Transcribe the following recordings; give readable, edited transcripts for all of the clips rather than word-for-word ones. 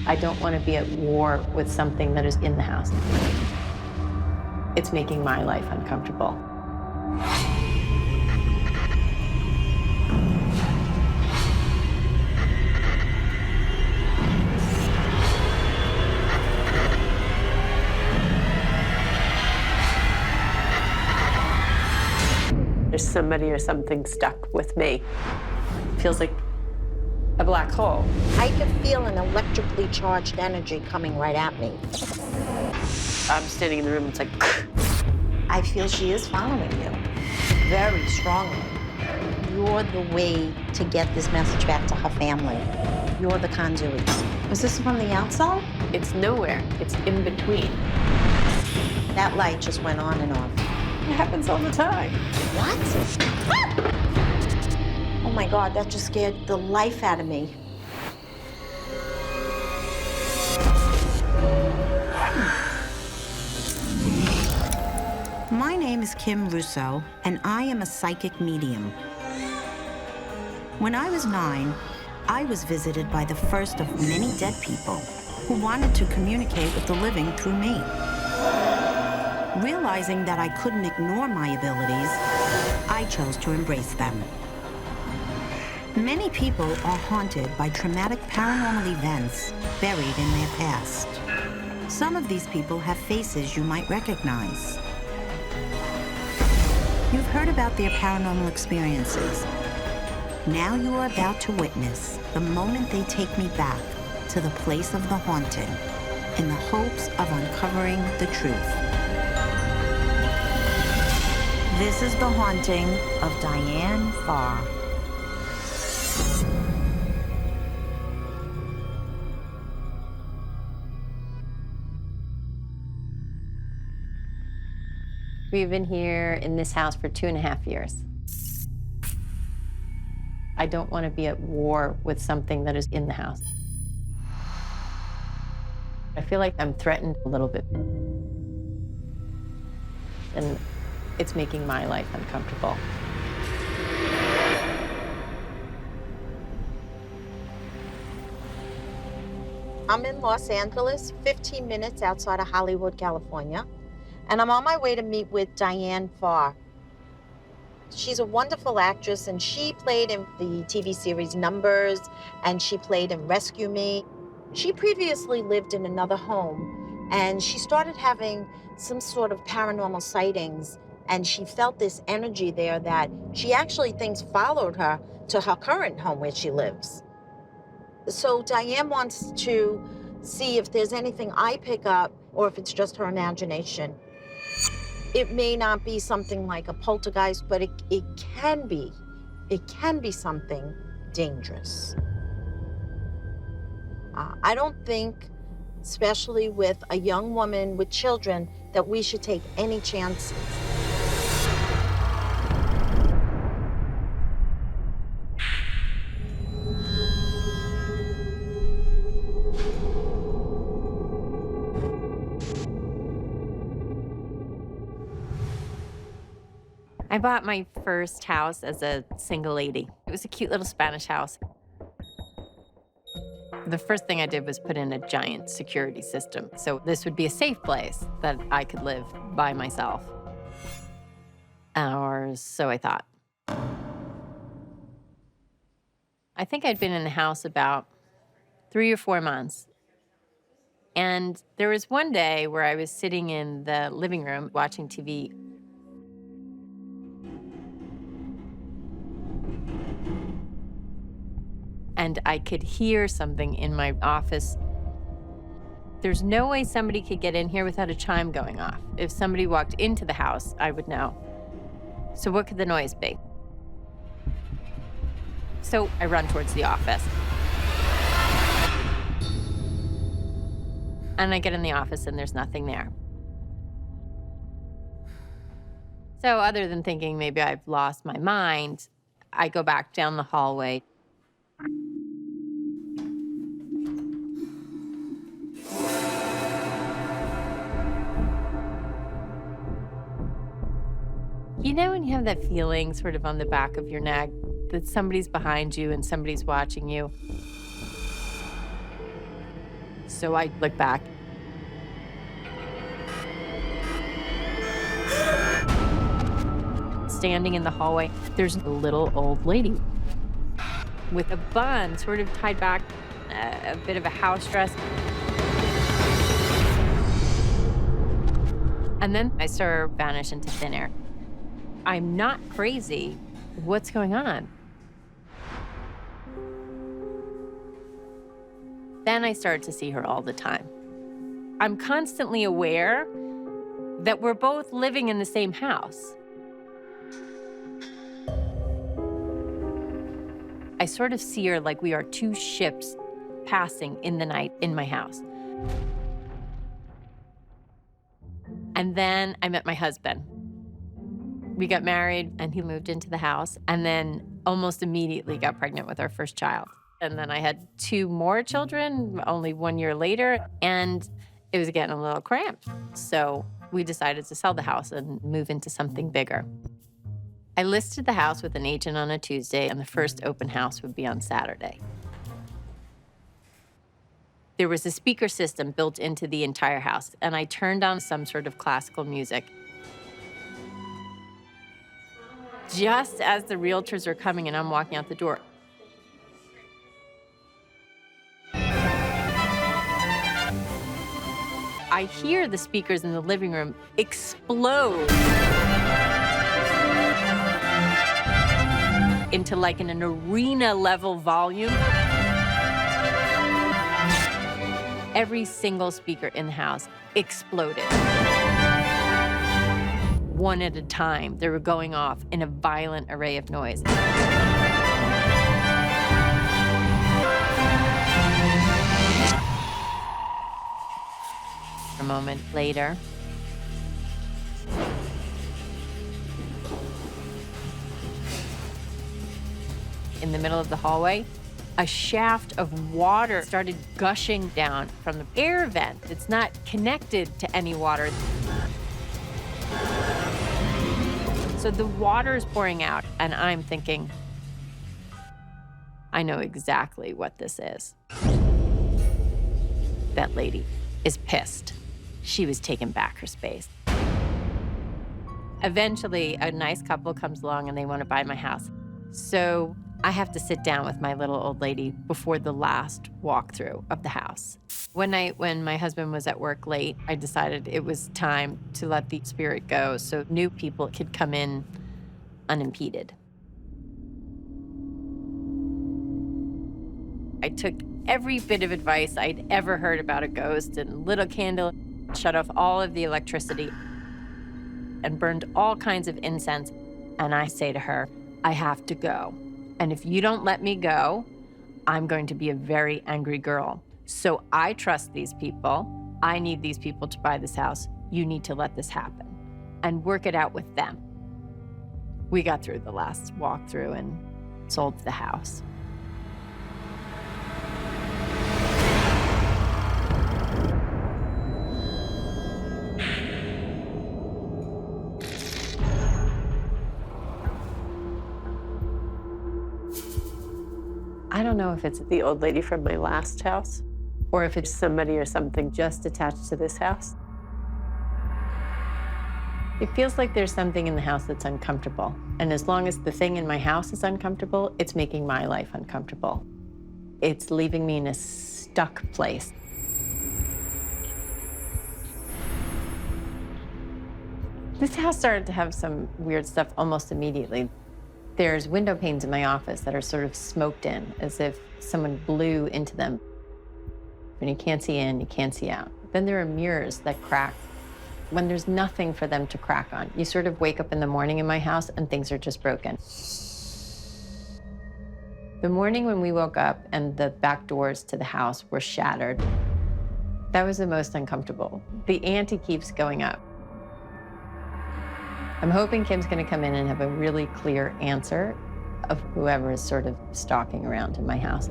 I don't want to be at war with something that is in the house. It's making my life uncomfortable. There's somebody or something stuck with me. Feels like a black hole. I can feel an electrically charged energy coming right at me. I'm standing in the room, it's like, I feel she is following you very strongly. You're the way to get this message back to her family. You're the conduit. Was this from the outside? it's nowhere. It's in between. That light just went on and off. It happens all the time. What? Oh my God, that just scared the life out of me. My name is Kim Russo, and I am a psychic medium. When I was 9, I was visited by the first of many dead people who wanted to communicate with the living through me. Realizing that I couldn't ignore my abilities, I chose to embrace them. Many people are haunted by traumatic paranormal events buried in their past. Some of these people have faces you might recognize. You've heard about their paranormal experiences. Now you are about to witness the moment they take me back to the place of the haunted in the hopes of uncovering the truth. This is the haunting of Diane Farr. We've been here in this house for 2.5 years. I don't want to be at war with something that is in the house. I feel like I'm threatened a little bit. And it's making my life uncomfortable. I'm in Los Angeles, 15 minutes outside of Hollywood, California, and I'm on my way to meet with Diane Farr. She's a wonderful actress, and she played in the TV series Numbers, and she played in Rescue Me. She previously lived in another home, and she started having some sort of paranormal sightings, and she felt this energy there that she actually thinks followed her to her current home where she lives. So Diane wants to see if there's anything I pick up or if it's just her imagination. It may not be something like a poltergeist, but it can be. It can be something dangerous. I don't think, especially with a young woman with children, that we should take any chances. I bought my first house as a single lady. It was a cute little Spanish house. The first thing I did was put in a giant security system. So this would be a safe place that I could live by myself. Or so I thought. I think I'd been in the house about 3 or 4 months. And there was one day where I was sitting in the living room watching TV. And I could hear something in my office. There's no way somebody could get in here without a chime going off. If somebody walked into the house, I would know. So what could the noise be? So I run towards the office. And I get in the office and there's nothing there. So other than thinking maybe I've lost my mind, I go back down the hallway. You know when you have that feeling sort of on the back of your neck that somebody's behind you and somebody's watching you? So I look back. Standing in the hallway, there's a little old lady with a bun sort of tied back, a bit of a house dress. And then I saw her vanish into thin air. I'm not crazy. What's going on? Then I started to see her all the time. I'm constantly aware that we're both living in the same house. I sort of see her like we are two ships passing in the night in my house. And then I met my husband. We got married and he moved into the house and then almost immediately got pregnant with our first child. And then I had 2 more children only 1 year later, and it was getting a little cramped. So we decided to sell the house and move into something bigger. I listed the house with an agent on a Tuesday, and the first open house would be on Saturday. There was a speaker system built into the entire house, and I turned on some sort of classical music. Just as the realtors are coming and I'm walking out the door, I hear the speakers in the living room explode into like an arena level volume. Every single speaker in the house exploded. One at a time, they were going off in a violent array of noise. A moment later, in the middle of the hallway, a shaft of water started gushing down from the air vent. It's not connected to any water. So the water is pouring out, and I'm thinking, I know exactly what this is. That lady is pissed. She was taking back her space. Eventually, a nice couple comes along and they want to buy my house. So I have to sit down with my little old lady before the last walkthrough of the house. One night when my husband was at work late, I decided it was time to let the spirit go so new people could come in unimpeded. I took every bit of advice I'd ever heard about a ghost and lit a candle, shut off all of the electricity, and burned all kinds of incense. And I say to her, I have to go. And if you don't let me go, I'm going to be a very angry girl. So I trust these people. I need these people to buy this house. You need to let this happen and work it out with them. We got through the last walkthrough and sold the house. I don't know if it's the old lady from my last house or if it's somebody or something just attached to this house. It feels like there's something in the house that's uncomfortable. And as long as the thing in my house is uncomfortable, it's making my life uncomfortable. It's leaving me in a stuck place. This house started to have some weird stuff almost immediately. There's window panes in my office that are sort of smoked in, as if someone blew into them. When you can't see in, you can't see out. Then there are mirrors that crack when there's nothing for them to crack on. You sort of wake up in the morning in my house and things are just broken. The morning when we woke up and the back doors to the house were shattered, that was the most uncomfortable. The ante keeps going up. I'm hoping Kim's gonna come in and have a really clear answer of whoever is sort of stalking around in my house.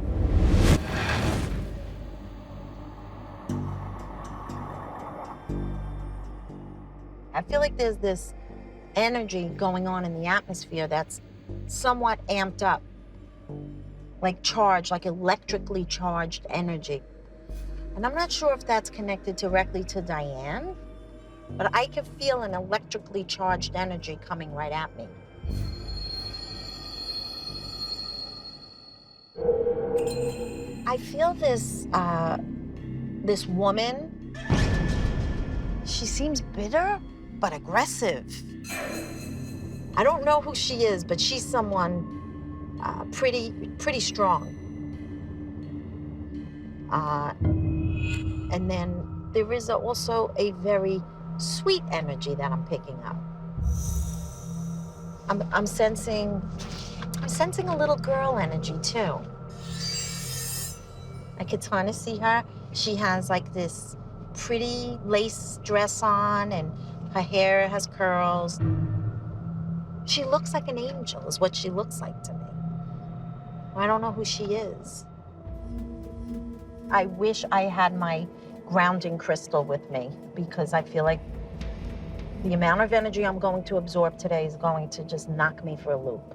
I feel like there's this energy going on in the atmosphere that's somewhat amped up, like charged, like electrically charged energy. And I'm not sure if that's connected directly to Diane, but I can feel an electrically charged energy coming right at me. I feel this woman, she seems bitter, but aggressive. I don't know who she is, but she's someone pretty strong. And then there is also a very sweet energy that I'm picking up. I'm sensing a little girl energy too. I could kind of see her. She has like this pretty lace dress on and her hair has curls. She looks like an angel is what she looks like to me. I don't know who she is. I wish I had my grounding crystal with me because I feel like the amount of energy I'm going to absorb today is going to just knock me for a loop.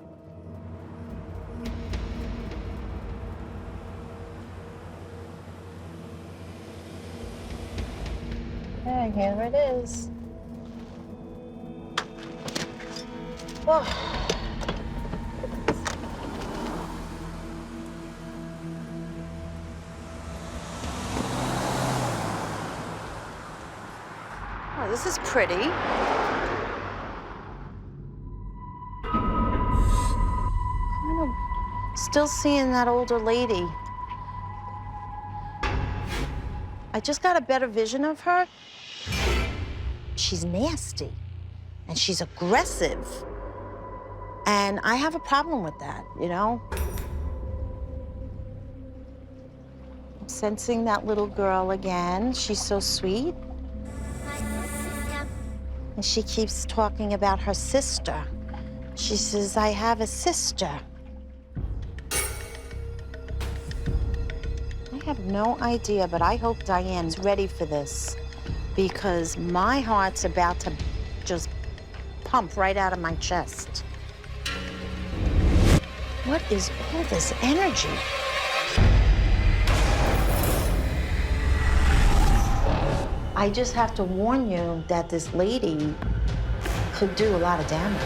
Yeah, here it is. Oh. Oh, this is pretty. Kind of still seeing that older lady. I just got a better vision of her. She's nasty and she's aggressive. And I have a problem with that, you know? I'm sensing that little girl again. She's so sweet. And she keeps talking about her sister. She says, I have a sister. I have no idea, but I hope Diane's ready for this because my heart's about to just pump right out of my chest. What is all this energy? I just have to warn you that this lady could do a lot of damage.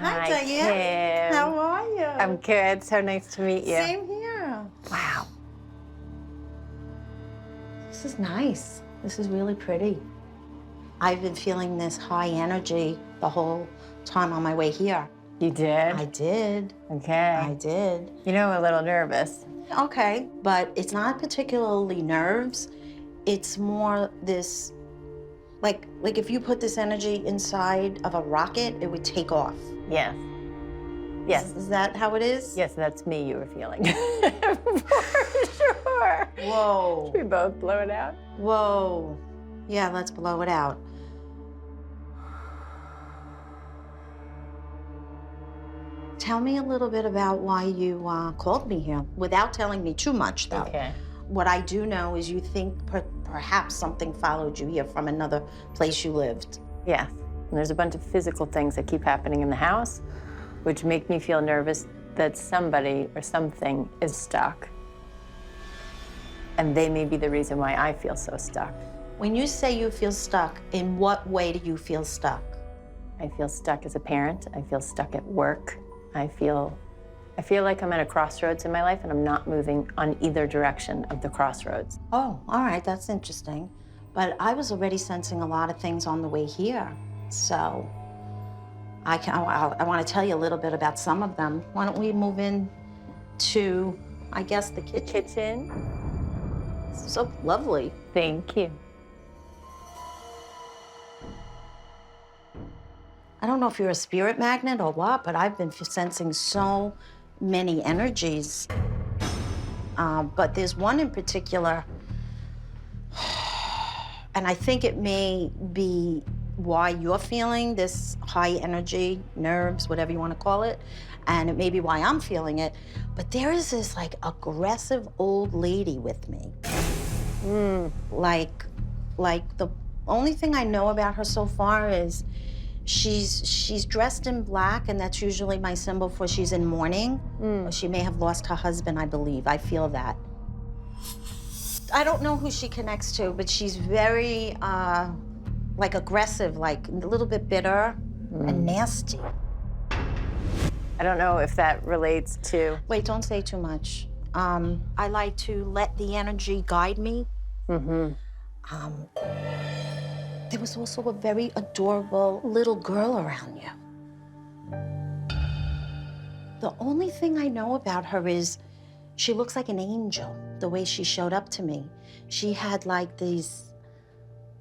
Hi, Diane. Kim. How are you? I'm good. So nice to meet you. Same here. Wow. This is nice. This is really pretty. I've been feeling this high energy the whole time on my way here. You did? I did. Okay. I did. You know, I'm a little nervous. Okay, but it's not particularly nerves. It's more this, like if you put this energy inside of a rocket, it would take off. Yes. Yes. Is that how it is? Yes, that's me you were feeling. For sure. Whoa. Should we both blow it out? Whoa. Yeah, let's blow it out. Tell me a little bit about why you called me here, without telling me too much, though. Okay. What I do know is you think perhaps something followed you here from another place you lived. Yes. And there's a bunch of physical things that keep happening in the house, which make me feel nervous that somebody or something is stuck. And they may be the reason why I feel so stuck. When you say you feel stuck, in what way do you feel stuck? I feel stuck as a parent. I feel stuck at work. I feel like I'm at a crossroads in my life and I'm not moving on either direction of the crossroads. Oh, all right, that's interesting. But I was already sensing a lot of things on the way here. So I want to tell you a little bit about some of them. Why don't we move in to, I guess, the kitchen? Kitchen? So lovely. Thank you. I don't know if you're a spirit magnet or what, but I've been sensing so many energies. But there's one in particular. And I think it may be why you're feeling this high energy, nerves, whatever you want to call it, and it may be why I'm feeling it, but there is this like aggressive old lady with me. Like the only thing I know about her so far is she's dressed in black, and that's usually my symbol for she's in mourning. She may have lost her husband, I believe. I feel that. I don't know who she connects to, but she's very like aggressive, like a little bit bitter and nasty. I don't know if that relates to... Wait, don't say too much. I like to let the energy guide me. There was also a very adorable little girl around you. The only thing I know about her is she looks like an angel, the way she showed up to me. She had like these,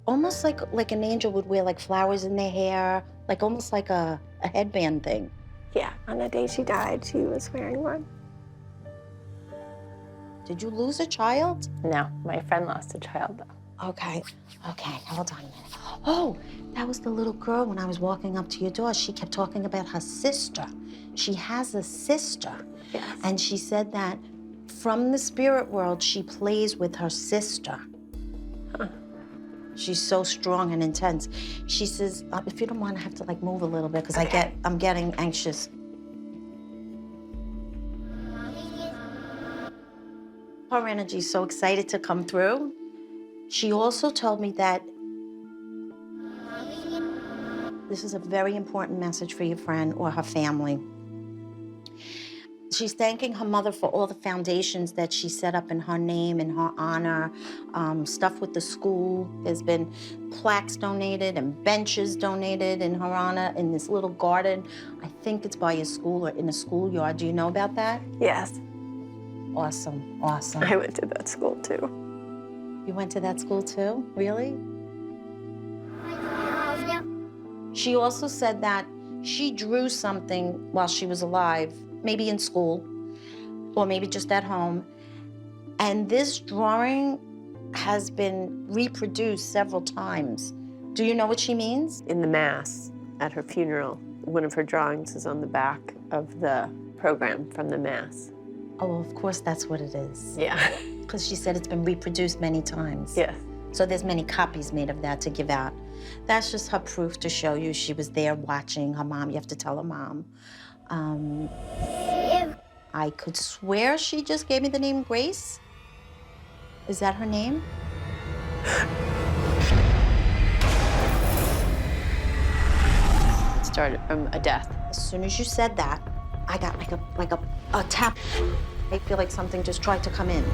almost like an angel would wear like flowers in their hair, like almost like a headband thing. Yeah, on the day she died, she was wearing one. Did you lose a child? No, my friend lost a child, though. Okay, hold on a minute. Oh, that was the little girl when I was walking up to your door. She kept talking about her sister. She has a sister. Yes. And she said that from the spirit world, she plays with her sister. Huh. She's so strong and intense. She says, if you don't mind, I have to like move a little bit because Okay. I'm getting anxious. Her energy's so excited to come through. She also told me that this is a very important message for your friend or her family. She's thanking her mother for all the foundations that she set up in her name, in her honor, stuff with the school. There's been plaques donated and benches donated in her honor in this little garden. I think it's by a school or in a schoolyard. Do you know about that? Yes, Awesome, awesome. I went to that school too. You went to that school too? Really? She also said that she drew something while she was alive, maybe in school, or maybe just at home. And this drawing has been reproduced several times. Do you know what she means? In the Mass, at her funeral, one of her drawings is on the back of the program from the Mass. Oh, well, of course that's what it is. Yeah. Because she said it's been reproduced many times. Yes. So there's many copies made of that to give out. That's just her proof to show you she was there watching her mom. You have to tell her mom. I could swear she just gave me the name Grace. Is that her name? It started from a death. As soon as you said that, I got like a tap. I feel like something just tried to come in.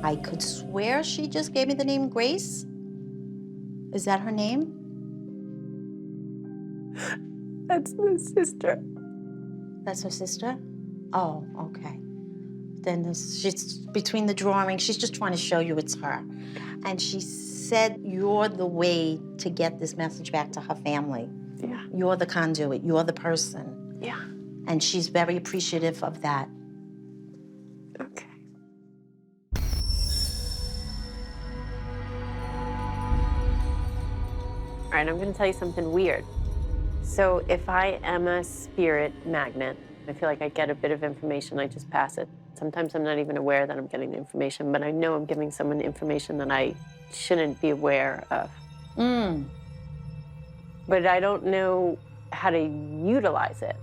I could swear she just gave me the name Grace. Is that her name? That's the sister. That's her sister? Oh, okay. Then she's between the drawings, she's just trying to show you it's her. And she said you're the way to get this message back to her family. Yeah. You're the conduit, you're the person. Yeah. And she's very appreciative of that. Okay. All right, I'm going to tell you something weird. So if I am a spirit magnet, I feel like I get a bit of information, I just pass it. Sometimes I'm not even aware that I'm getting the information, but I know I'm giving someone information that I shouldn't be aware of. But I don't know how to utilize it.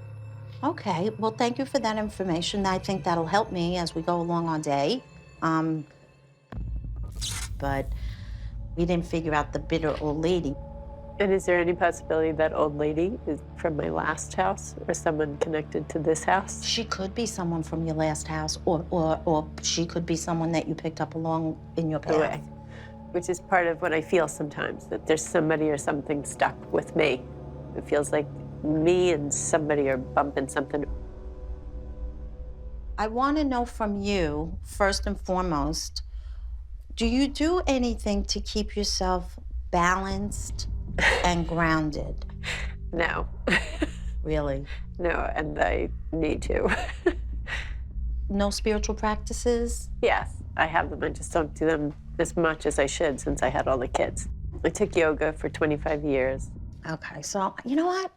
Okay, well, thank you for that information. I think that'll help me as we go along our day. But we didn't figure out the bitter old lady. And is there any possibility that old lady is from my last house or someone connected to this house? She could be someone from your last house, or she could be someone that you picked up along in your path. Away. Which is part of what I feel sometimes, that there's somebody or something stuck with me. It feels like me and somebody are bumping something. I want to know from you, first and foremost, do you do anything to keep yourself balanced and grounded? No. Really? No, and I need to. No spiritual practices? Yes, I have them. I just don't do them as much as I should since I had all the kids. I took yoga for 25 years. Okay, so you know what?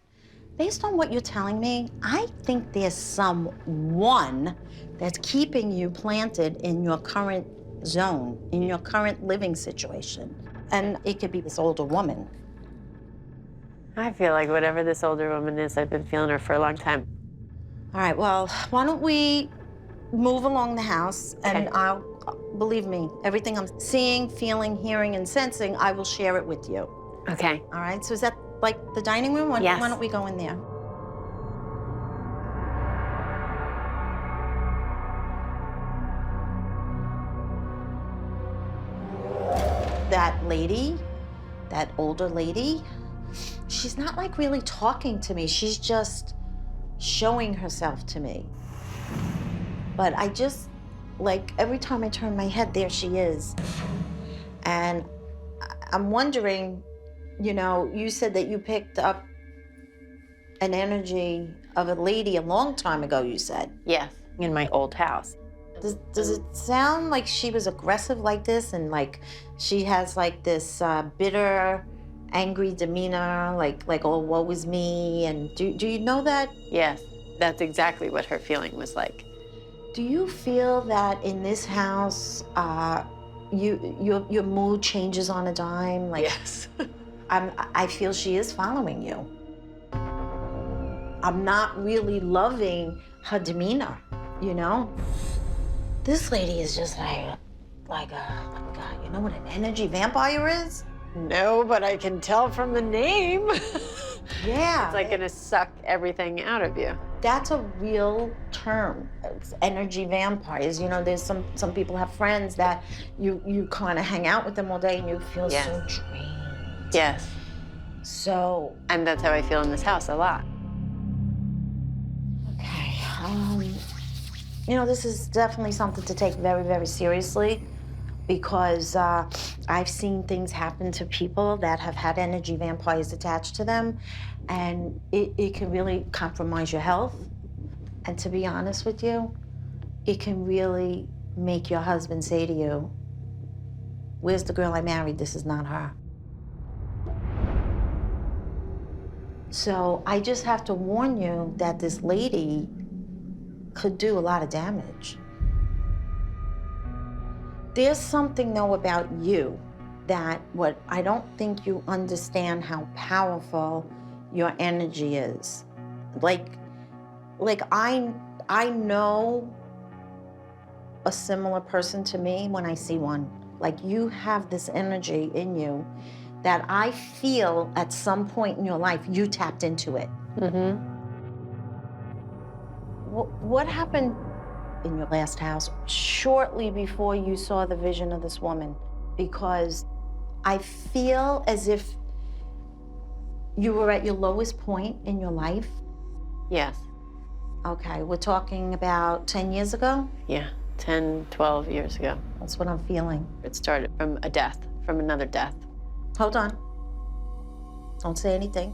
Based on what you're telling me, I think there's someone that's keeping you planted in your current zone, in your current living situation. And it could be this older woman. I feel like whatever this older woman is, I've been feeling her for a long time. All right, well, why don't we move along the house, and Okay. believe me, everything I'm seeing, feeling, hearing, and sensing, I will share it with you. Okay. All right, so is that like the dining room? Yes. Why don't we go in there? That lady, that older lady, she's not like really talking to me. She's just showing herself to me. But I just, like, every time I turn my head, there she is. And I'm wondering, you know, you said that you picked up an energy of a lady a long time ago, you said. Yes, in my old house. Does it sound like she was aggressive like this, and like she has like this bitter, angry demeanor, like oh, woe is me? And do you know that? Yes, that's exactly what her feeling was like. Do you feel that in this house, your mood changes on a dime? Like, Yes. I feel she is following you. I'm not really loving her demeanor, you know? This lady is just like a, you know what an energy vampire is? No, but I can tell from the name. Yeah. It's like gonna suck everything out of you. That's a real term. It's energy vampires. You know, there's some people have friends that you kind of hang out with them all day and you feel Yes. so drained. Yes. So, And that's how I feel in this house a lot. okay, you know, this is definitely something to take very, very seriously, because I've seen things happen to people that have had energy vampires attached to them, and it can really compromise your health. And to be honest with you, it can really make your husband say to you, "Where's the girl I married? This is not her." So I just have to warn you that this lady could do a lot of damage. There's something, though, about you that what I don't think you understand how powerful your energy is. Like I know a similar person to me when I see one. Like, you have this energy in you that I feel at some point in your life you tapped into it. Mm-hmm. What happened in your last house shortly before you saw the vision of this woman? Because I feel as if you were at your lowest point in your life. Yes. Okay, we're talking about 10 years ago? Yeah. 10, 12 years ago. That's what I'm feeling. It started from a death, from another death. Hold on. Don't say anything.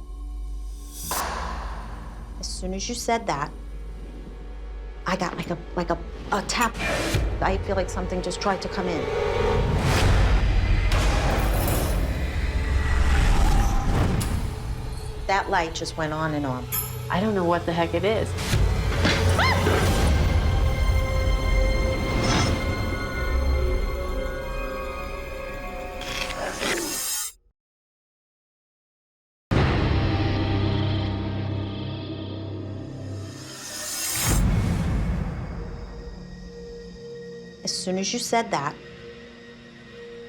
As soon as you said that, I got like a tap. I feel like something just tried to come in. That light just went on and on. I don't know what the heck it is. As soon as you said that,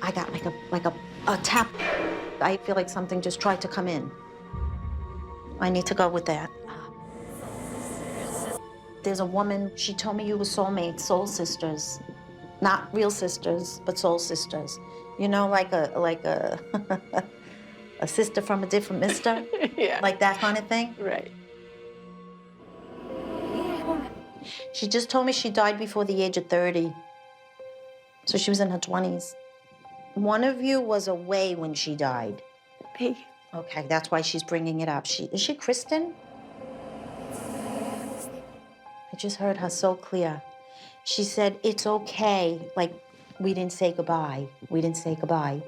I got like a tap. I feel like something just tried to come in. I need to go with that. There's a woman, she told me you were soulmates, soul sisters. Not real sisters, but soul sisters. You know, like a a sister from a different mister, Yeah. like that kind of thing. Right. She just told me she died before the age of 30. So she was in her 20s. One of you was away when she died. Me. Okay, that's why she's bringing it up. Is she Kristen? I just heard her so clear. She said, it's okay. Like, we didn't say goodbye. We didn't say goodbye.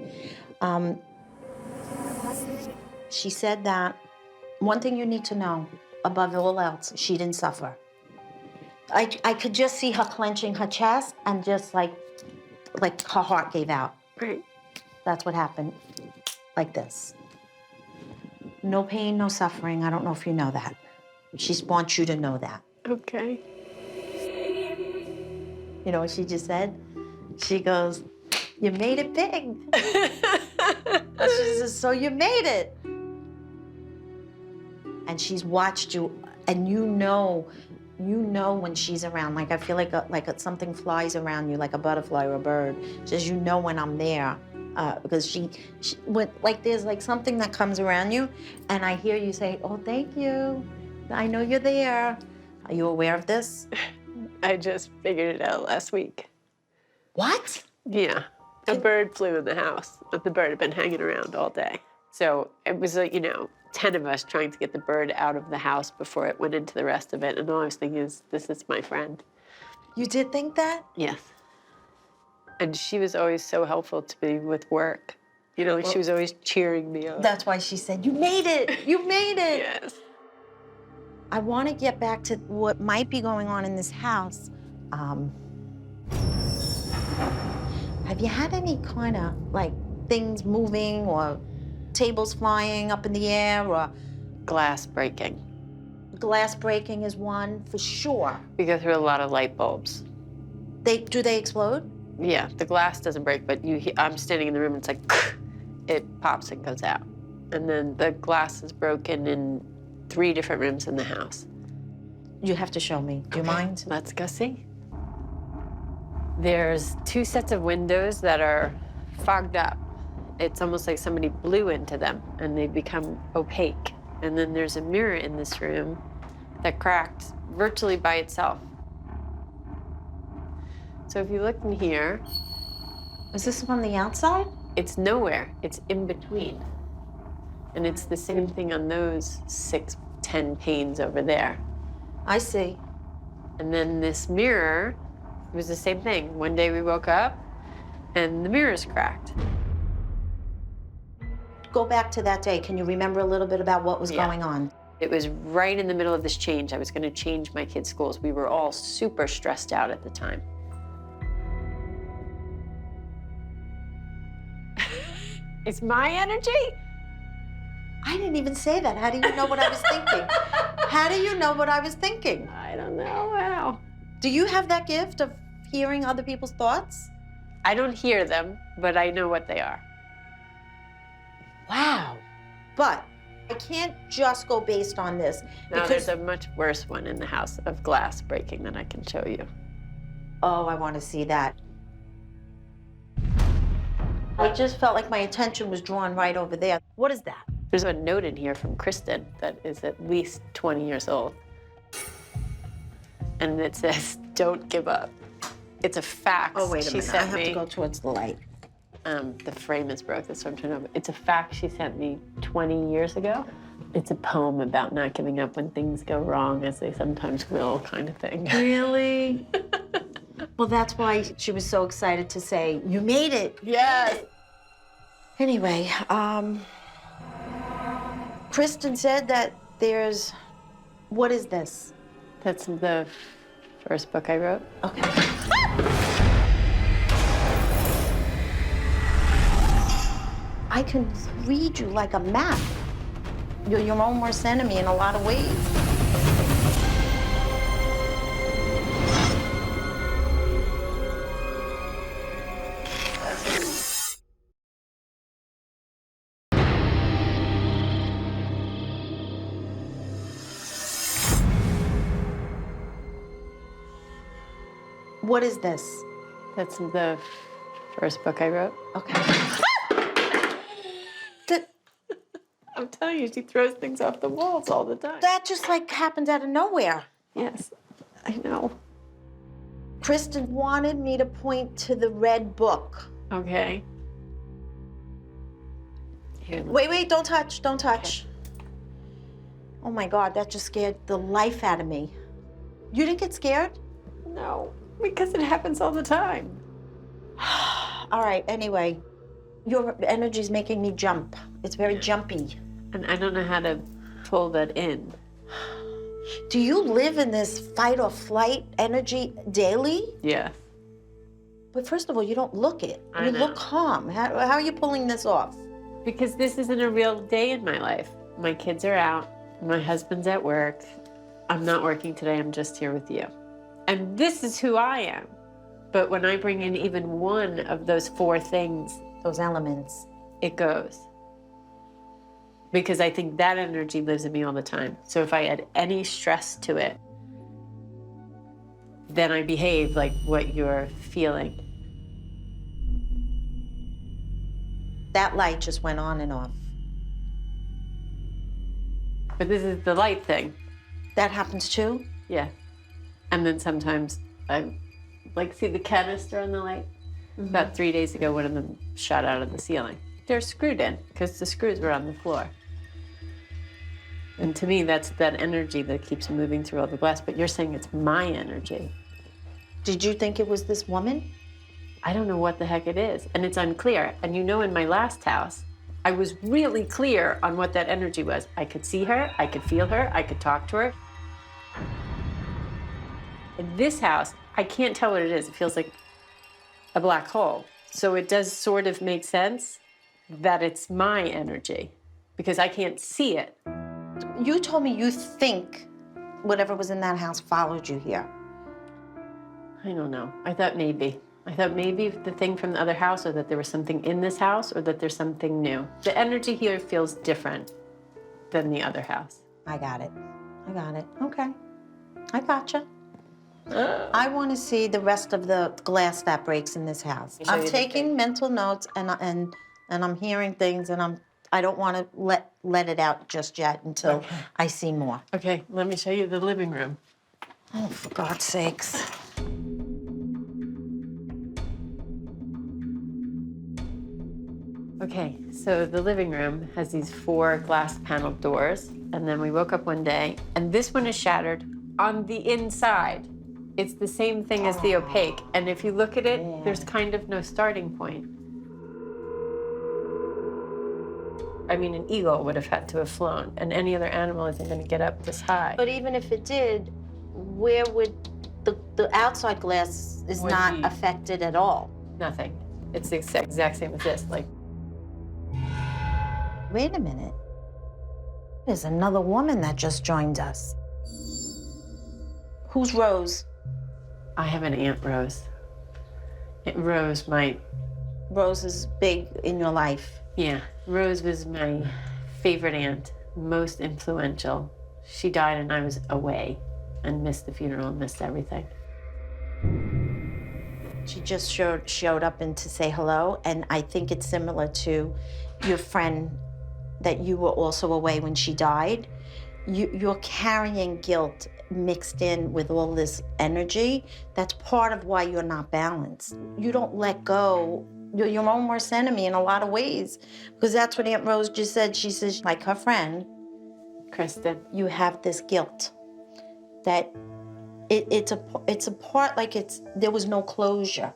She said that one thing you need to know, above all else, she didn't suffer. I could just see her clenching her chest and just like her heart gave out. Right. That's what happened. Like this. No pain, no suffering. I don't know if you know that. She wants you to know that. Okay. You know what she just said? She goes, you made it big. She says, so you made it. And she's watched you, and you know when she's around. Like, I feel like something flies around you, like a butterfly or a bird. She says, you know when I'm there. Because she like there's like something that comes around you, and I hear you say, oh, thank you. I know you're there. Are you aware of this? I just figured it out last week. What? Yeah. A bird flew in the house. But the bird had been hanging around all day. So it was, 10 of us trying to get the bird out of the house before it went into the rest of it. And all I was thinking is, this is my friend. You did think that? Yes. And she was always so helpful to me with work. She was always cheering me up. That's why she said, you made it. You made it. Yes. I want to get back to what might be going on in this house. Have you had any kind of, like, things moving or tables flying up in the air or... Glass breaking. Glass breaking is one, for sure. We go through a lot of light bulbs. Do they explode? Yeah, the glass doesn't break, but I'm standing in the room and it's like, it pops and goes out. And then the glass is broken in 3 different rooms in the house. You have to show me. Do you mind? Let's go see. There's 2 sets of windows that are fogged up. It's almost like somebody blew into them and they become opaque. And then there's a mirror in this room that cracked virtually by itself. So if you look in here, Is this on the outside? it's nowhere. It's in between. And it's the same thing on those 6, 10 panes over there. I see. And then this mirror was the same thing. One day we woke up and the mirror's cracked. Go back to that day. Can you remember a little bit about what was Yeah. going on? It was right in the middle of this change. I was going to change my kids' schools. We were all super stressed out at the time. It's my energy? I didn't even say that. How do you know what I was thinking? How do you know what I was thinking? I don't know. Wow. Do you have that gift of hearing other people's thoughts? I don't hear them, but I know what they are. Wow. But I can't just go based on this. Now, there's a much worse one in the house of glass breaking that I can show you. Oh, I want to see that. I just felt like my attention was drawn right over there. What is that? There's a note in here from Kristen that is at least 20 years old. And it says, don't give up. It's a fax Oh, wait a she minute. I sent have me. to go towards the light. The frame is broke, that's what I'm trying to know. It's a fax she sent me 20 years ago. It's a poem about not giving up when things go wrong, as they sometimes will, kind of thing. Really? Well, that's why she was so excited to say, you made it. Yes. Anyway, Kristen said that there's, what is this? That's the first book I wrote. Okay. I can read you like a map. You're your own worst enemy in a lot of ways. What is this? That's the first book I wrote. Okay. telling you, she throws things off the walls all the time. That just like happened out of nowhere. Yes, I know. Kristen wanted me to point to the red book. Okay. Here, Wait, don't touch, don't touch. Oh my God, that just scared the life out of me. You didn't get scared? no, because it happens all the time. All right, anyway, your energy's making me jump. It's very jumpy. And I don't know how to pull that in. Do you live in this fight or flight energy daily? Yeah. But first of all, you don't look it. I You know. look calm. How are you pulling this off? Because this isn't a real day in my life. My kids are out. My husband's at work. I'm not working today. I'm just here with you. And this is who I am. But when I bring in even one of those 4 things, Those elements. it goes. Because I think that energy lives in me all the time. So if I add any stress to it, then I behave like what you're feeling. That light just went on and off. But this is the light thing. That happens too? Yeah. And then sometimes I like see the canister on the light. About 3 days ago, one of them shot out of the ceiling. They're screwed in because the screws were on the floor. And to me, that's that energy that keeps moving through all the glass. But you're saying it's my energy. Did you think it was this woman? I don't know what the heck it is. And it's unclear. And you know, in my last house, I was really clear on what that energy was. I could see her, I could feel her, I could talk to her. In this house, I can't tell what it is. It feels like a black hole. So it does sort of make sense that it's my energy because I can't see it. You told me you think whatever was in that house followed you here. I don't know. I thought maybe the thing from the other house, or that there was something in this house, or that there's something new. The energy here feels different than the other house. I got it. Okay. I gotcha. I want to see the rest of the glass that breaks in this house. Show you I'm the taking thing. mental notes and I'm hearing things and I don't want to let it out just yet until I see more. Okay, let me show you the living room. Oh, for God's sakes. Okay, so the living room has these 4 glass paneled doors, and then we woke up one day, and this one is shattered on the inside. It's the same thing as the opaque, and if you look at it, there's kind of no starting point. I mean, an eagle would have had to have flown, and any other animal isn't going to get up this high. But even if it did, where would the outside glass is Would not be- affected at all? Nothing. It's the exact same as this. Like, Wait a minute. There's another woman that just joined us. Who's Rose? I have an Aunt Rose. Aunt Rose, Rose is big in your life. yeah, Rose was my favorite aunt, most influential. She died and I was away and missed the funeral and missed everything. She just showed up and to say hello, and I think it's similar to your friend that you were also away when she died. You're carrying guilt mixed in with all this energy. That's part of why you're not balanced. You don't let go. You're your own worst enemy in a lot of ways, because that's what Aunt Rose just said. She says, like her friend, Kristen. you have this guilt that it's a part, like there was no closure.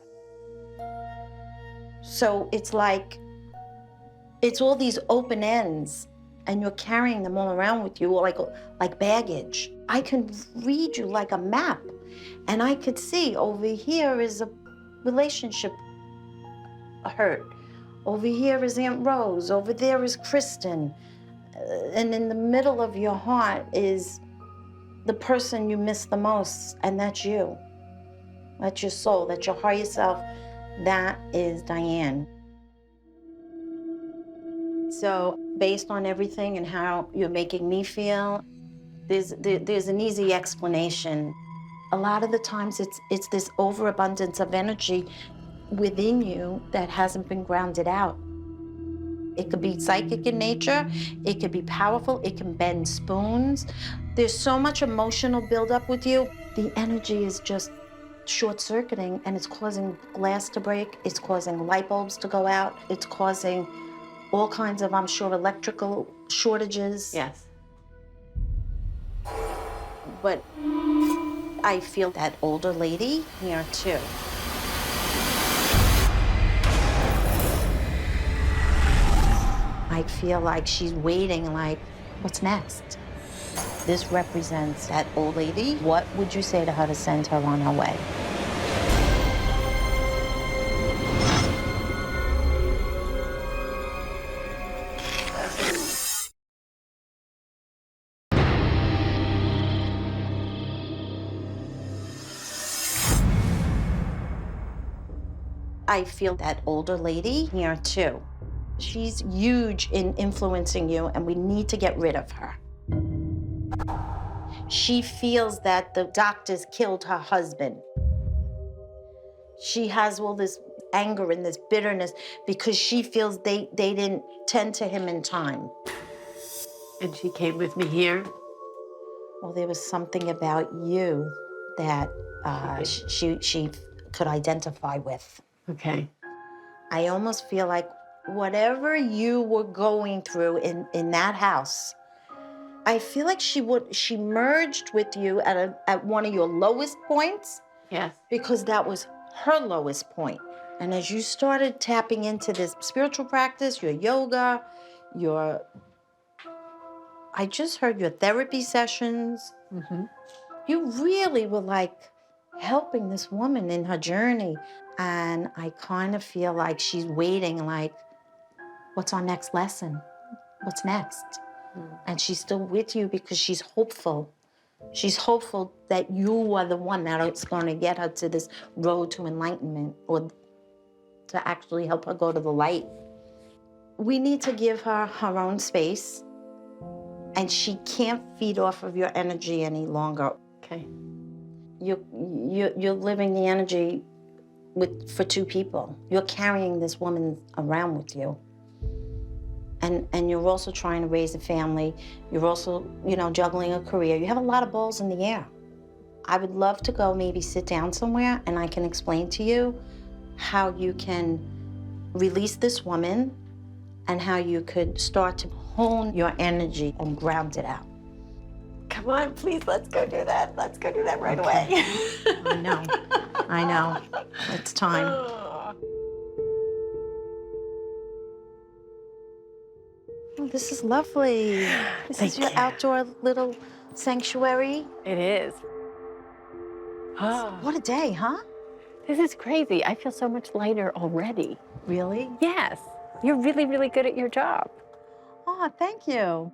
So it's like it's all these open ends, and you're carrying them all around with you, like baggage. I can read you like a map, and I could see over here is a relationship hurt. Over here is Aunt Rose. Over there is Kristen. And in the middle of your heart is the person you miss the most, and that's you. That's your soul. That's your higher self. That is Diane. So based on everything and how you're making me feel, there's an easy explanation. A lot of the times it's this overabundance of energy within you that hasn't been grounded out. It could be psychic in nature. It could be powerful. It can bend spoons. There's so much emotional buildup with you. The energy is just short-circuiting, and it's causing glass to break. It's causing light bulbs to go out. It's causing all kinds of, I'm sure, electrical shortages. Yes. But I feel that older lady here, too. I feel like she's waiting, like, what's next? This represents that old lady. What would you say to her to send her on her way? I feel that older lady here, too. She's huge in influencing you, and we need to get rid of her. She feels that the doctors killed her husband. She has all this anger and this bitterness because she feels they didn't tend to him in time. And she came with me here? Well, there was something about you that she could identify with. Okay. I almost feel like whatever you were going through in that house, I feel like she merged with you at one of your lowest points. Yes. Because that was her lowest point. And as you started tapping into this spiritual practice, your yoga, I just heard your therapy sessions. Mm-hmm. You really were like helping this woman in her journey. And I kind of feel like she's waiting, like, what's our next lesson? What's next? And she's still with you because she's hopeful. She's hopeful that you are the one that's going to get her to this road to enlightenment, or to actually help her go to the light. We need to give her her own space, and she can't feed off of your energy any longer. Okay. You're living the energy for two people. You're carrying this woman around with you. And you're also trying to raise a family. You're also, juggling a career. You have a lot of balls in the air. I would love to go maybe sit down somewhere and I can explain to you how you can release this woman and how you could start to hone your energy and ground it out. Come on, please, let's go do that. Let's go do that right away. I know. It's time. Oh, this is lovely. This is your outdoor little sanctuary. It is. Oh, What a day, huh? this is crazy. I feel so much lighter already. Really? Yes. You're really, really good at your job. Oh, thank you.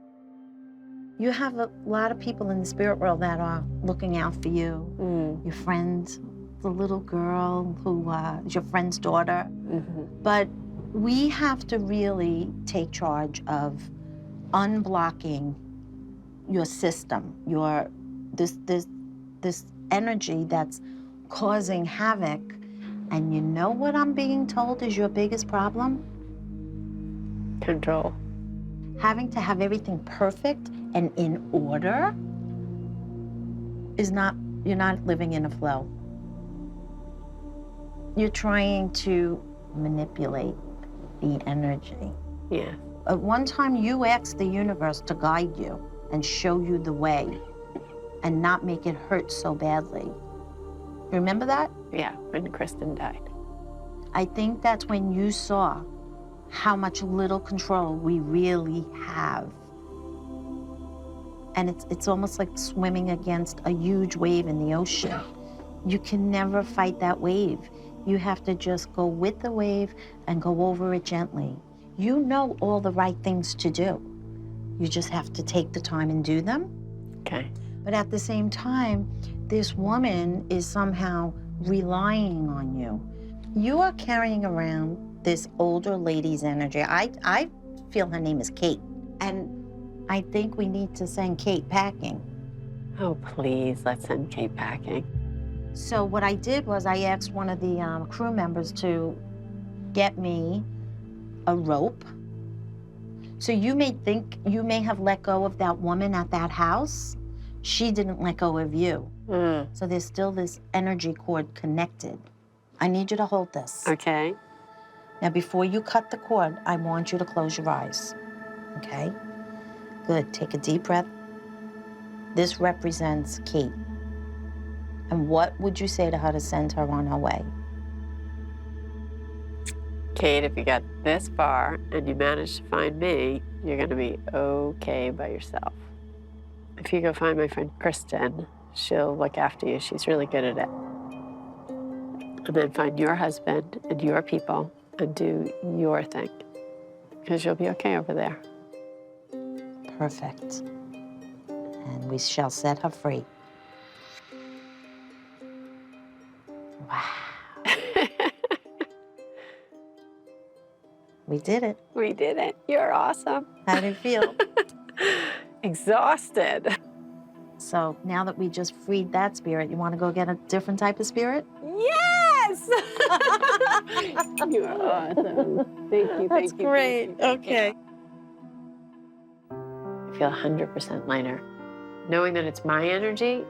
You have a lot of people in the spirit world that are looking out for you. Your friends, the little girl who is your friend's daughter. Mm-hmm. But we have to really take charge of unblocking your system, this energy that's causing havoc. And you know what I'm being told is your biggest problem? Control. Having to have everything perfect and in order you're not living in a flow. You're trying to manipulate the energy. Yeah. At one time, you asked the universe to guide you and show you the way and not make it hurt so badly. Remember that? Yeah, when Kristen died. I think that's when you saw how much little control we really have. And it's almost like swimming against a huge wave in the ocean. You can never fight that wave. You have to just go with the wave and go over it gently. You know all the right things to do. You just have to take the time and do them. Okay. But at the same time, this woman is somehow relying on you. You are carrying around this older lady's energy. I feel her name is Kate. And I think we need to send Kate packing. Oh, please, let's send Kate packing. So what I did was I asked one of the crew members to get me a rope So you may think you may have let go of that woman at that house. She didn't let go of you. So there's still this energy cord connected. I need you to hold this. Okay. Now, before you cut the cord, I want you to close your eyes, okay? Good, take a deep breath. This represents Kate. And what would you say to her to send her on her way? Kate, if you got this far and you manage to find me, you're gonna be okay by yourself. If you go find my friend Kristen, she'll look after you. She's really good at it. And then find your husband and your people and do your thing, because you'll be okay over there. Perfect. And we shall set her free. Wow. We did it. We did it. You're awesome. How did it feel? Exhausted. So now that we just freed that spirit, you want to go get a different type of spirit? Yes! You are awesome. Thank you, That's thank you. great. Thank you, thank you. Okay. I feel 100% lighter. Knowing that it's my energy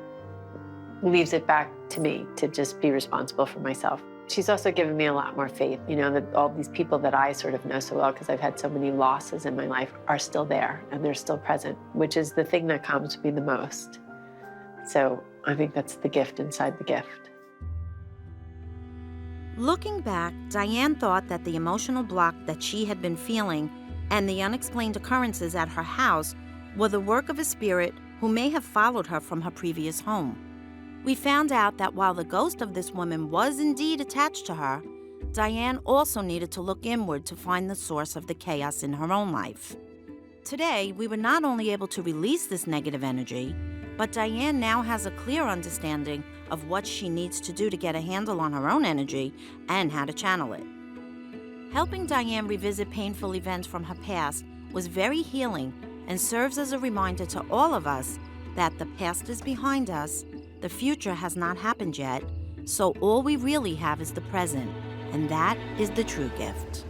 leaves it back to me to just be responsible for myself. She's also given me a lot more faith, you know, that all these people that I sort of know so well, because I've had so many losses in my life, are still there and they're still present, which is the thing that calms me the most. So I think that's the gift inside the gift. Looking back, Diane thought that the emotional block that she had been feeling and the unexplained occurrences at her house were the work of a spirit who may have followed her from her previous home. We found out that while the ghost of this woman was indeed attached to her, Diane also needed to look inward to find the source of the chaos in her own life. Today, we were not only able to release this negative energy, but Diane now has a clear understanding of what she needs to do to get a handle on her own energy and how to channel it. Helping Diane revisit painful events from her past was very healing and serves as a reminder to all of us that the past is behind us, the future has not happened yet, so all we really have is the present, and that is the true gift.